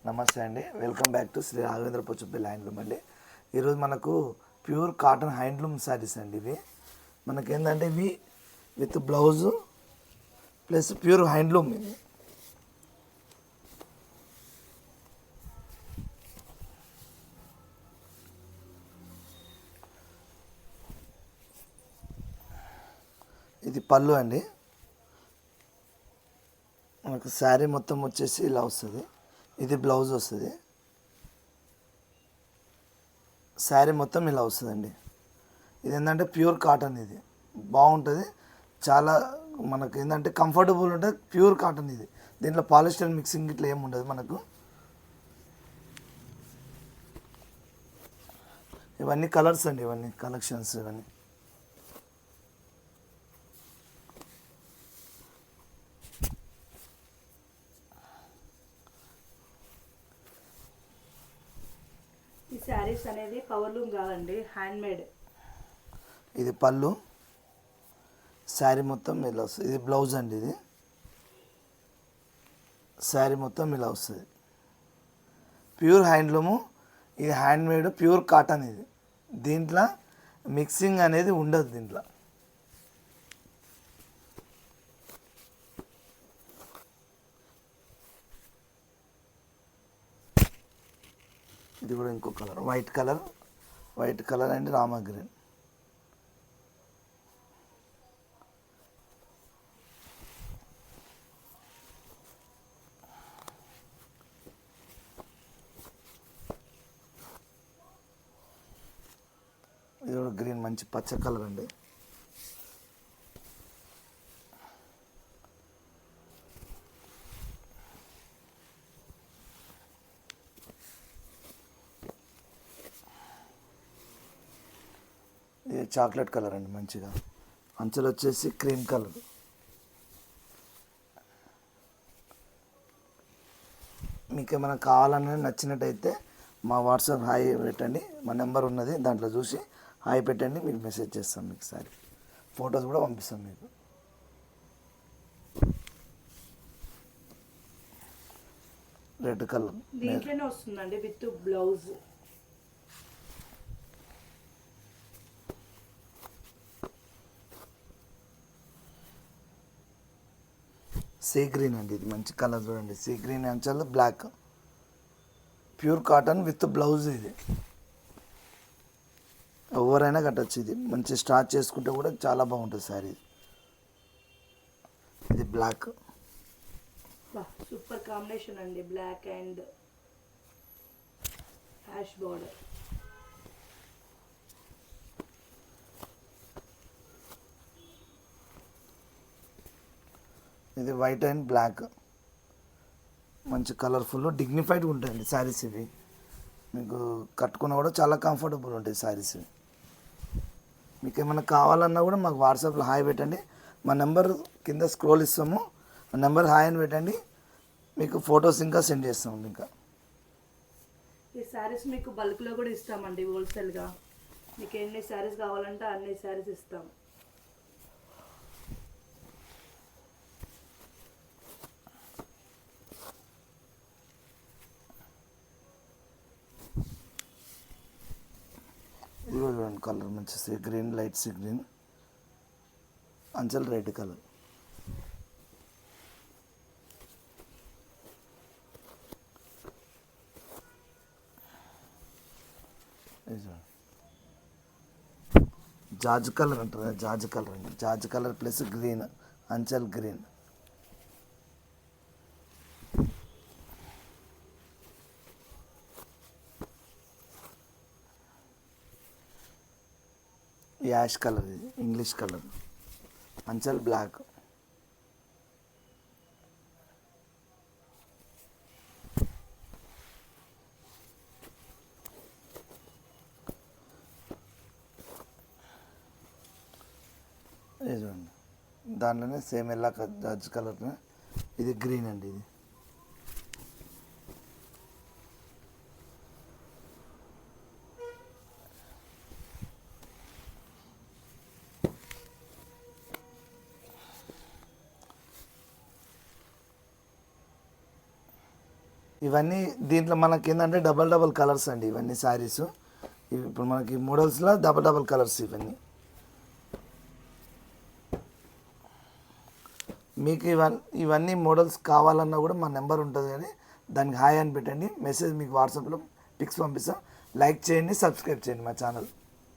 నమస్తే అండి, welcome back to Shri Raghavendra Pochampally handloom అండి. ఈరోజు మనకు ప్యూర్ కాటన్ హ్యాండ్లూమ్ శారీస్ అండి. ఇవి మనకేంటంటే ఇవి with blouse plus pure handloom. ఇది పళ్ళు అండి. మనకు శారీ మొత్తం వచ్చేసి ఇలా వస్తుంది. ఇది బ్లౌజ్ వస్తుంది. శారీ మొత్తం ఇలా వస్తుందండి. ఇది ఏంటంటే ప్యూర్ కాటన్, ఇది బాగుంటుంది. చాలా మనకు ఏంటంటే కంఫర్టబుల్ ఉంటుంది. ప్యూర్ కాటన్ ఇది. దీంట్లో పాలిస్టర్ మిక్సింగ్ ఇట్లా ఏమి ఉండదు మనకు. ఇవన్నీ కలర్స్ అండి, ఇవన్నీ కలెక్షన్స్. ఇవన్నీ ఈ శారీస్ అనేది పవర్లూమ్ కాదండి, హ్యాండ్మేడ్. ఇది పళ్ళు, శారీ మొత్తం ఇలా వస్తుంది. ఇది బ్లౌజ్ అండి. ఇది శారీ మొత్తం ఇలా వస్తుంది. ప్యూర్ హ్యాండ్లూము, ఇది హ్యాండ్మేడ్ ప్యూర్ కాటన్. ఇది దీంట్లో మిక్సింగ్ అనేది ఉండదు. దీంట్లో ఇది కూడా ఇంకో colour, white colour and Rama green. ఇది కూడా గ్రీన్, మంచి పచ్చ కలర్ అండి. ఇది చాక్లెట్ కలర్ అండి, మంచిగా. అంచులు వచ్చేసి క్రీమ్ కలర్. మీకు ఏమైనా కావాలని నచ్చినట్టయితే మా వాట్సాప్ హాయ్ పెట్టండి. మా నెంబర్ ఉన్నది, దాంట్లో చూసి హాయ్ పెట్టండి. మీకు మెసేజ్ చేస్తాం. మీకు సారీ ఫొటోస్ కూడా పంపిస్తాం మీకు. రెడ్ కలర్ దీంట్లోనే వస్తుందండి విత్ బ్లౌజ్. సీ గ్రీన్ అండి. ఇది మంచి కలర్ చూడండి. సీ గ్రీన్ అంచాలు black, pure cotton with blouse. ఇది ఎవరైనా కట్టచ్చు. ఇది మంచి స్టార్చ్ చేసుకుంటే కూడా చాలా బాగుంటుంది శారీ. ఇది బ్లాక్, సూపర్ కాంబినేషన్ అండి, బ్లాక్ అండ్ హ్యాష్ బార్డర్. ఇది వైట్ అండ్ బ్లాక్, మంచి కలర్ఫుల్ డిగ్నిఫైడ్గా ఉంటాయండి శారీస్. ఇవి మీకు కట్టుకున్నా కూడా చాలా కంఫర్టబుల్ ఉంటాయి శారీస్. మీకు ఏమైనా కావాలన్నా కూడా మాకు వాట్సాప్లో హాయ్ పెట్టండి. మా నెంబర్ కింద స్క్రోల్ ఇస్తాము. ఆ నెంబర్ హాయ్ అని పెట్టండి. మీకు ఫొటోస్ ఇంకా సెండ్ చేస్తాము. ఇంకా ఈ శారీస్ మీకు బల్క్లో కూడా ఇస్తామండి, హోల్సేల్గా. మీకు ఎన్ని శారీస్ కావాలంటే అన్ని శారీస్ ఇస్తాం. ఇది కూడా చూడండి కలర్, మంచి sea green, light sea green, అంచల్ రెడ్ కలర్. జాజ్ కలర్ అంటారు, జాజ్ కలర్ అండి. జాజ్ కలర్ ప్లస్ గ్రీన్, అంచల్ గ్రీన్. యాష్ కలర్, ఇది ఇంగ్లీష్ కలర్, అంచల్ బ్లాక్. ఇది చూడండి, దాంట్లోనే సేమ్ ఎలా జాజ్ కలర్. ఇది గ్రీన్ అండి. ఇది ఇవన్నీ దీంట్లో మనకి ఏంటంటే డబల్ కలర్స్ అండి ఇవన్నీ శారీస్. ఇవి ఇప్పుడు మనకి మోడల్స్లో డబల్ కలర్స్ ఇవన్నీ. మీకు ఇవన్నీ మోడల్స్ కావాలన్నా కూడా మా నెంబర్ ఉంటుంది, కానీ దానికి హాయ్ అని పెట్టండి. మెసేజ్ మీకు వాట్సాప్లో పిక్స్ పంపిస్తాం. లైక్ చేయండి, సబ్స్క్రైబ్ చేయండి మా ఛానల్.